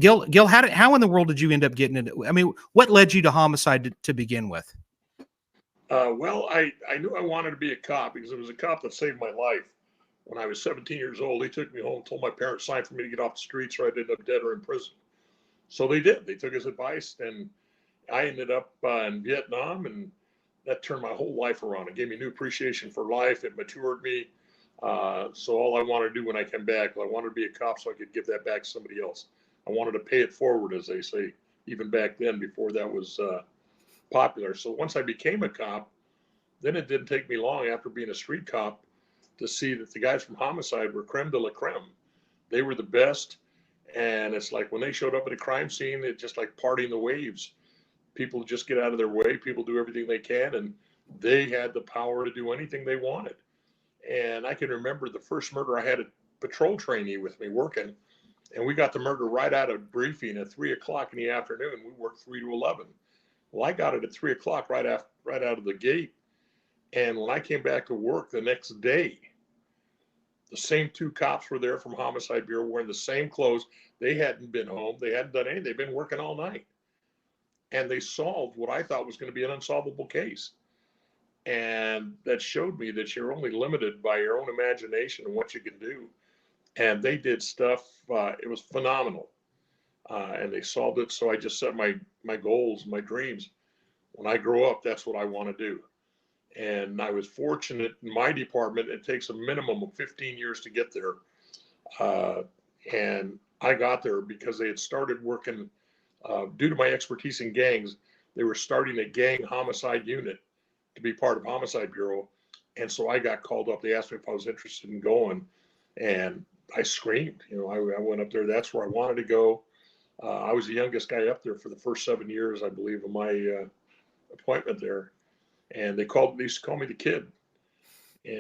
Gil, how in the world did you end up getting into? I mean, what led you to homicide to begin with? Well, I knew I wanted to be a cop because it was a cop that saved my life. When I was 17 years old, he took me home, told my parents signed for me to get off the streets or I'd end up dead or in prison. So they did. They took his advice, and I ended up in Vietnam, and that turned my whole life around. It gave me new appreciation for life. It matured me. So all I wanted to do when I came back, well, I wanted to be a cop so I could give that back to somebody else. I wanted to pay it forward, as they say, even back then before that was popular. So once I became a cop, then it didn't take me long after being a street cop to see that the guys from homicide were creme de la creme. They were the best. And it's like when they showed up at a crime scene, it's just like partying the waves. People just get out of their way. People do everything they can, and they had the power to do anything they wanted. And I can remember the first murder, I had a patrol trainee with me working, and we got the murder right out of briefing at 3 o'clock in the afternoon. We worked 3 to 11. Well, I got it at 3 o'clock right out of the gate. And when I came back to work the next day, the same two cops were there from Homicide Bureau wearing the same clothes. They hadn't been home. They hadn't done anything. They've been working all night. And they solved what I thought was going to be an unsolvable case. And that showed me that you're only limited by your own imagination and what you can do. And they did stuff, it was phenomenal. And they solved it. So I just set my goals, my dreams. When I grow up, that's what I want to do. And I was fortunate in my department. It takes a minimum of 15 years to get there. And I got there because they had started working, due to my expertise in gangs, they were starting a gang homicide unit to be part of Homicide Bureau. And so I got called up. They asked me if I was interested in going. And I screamed. I went up there. That's where I wanted to go. I was the youngest guy up there for the first 7 years, I believe, of my appointment there. And they used to call me the kid.